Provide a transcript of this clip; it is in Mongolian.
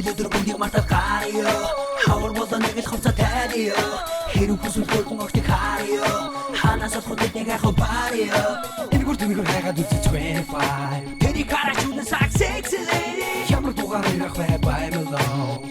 Нэлээд өргөндийг мартаад гарьё хавар болон нэг л хувцас тайё хэрэг хүсэл хөргөн огтыг харьё ханаас олоход нэг ахаа барьё энэ гүртмиг хайгаад үзэж 25 тэри карачулан сакс sexy lady ямар дугаар ирэх вэ баймлоо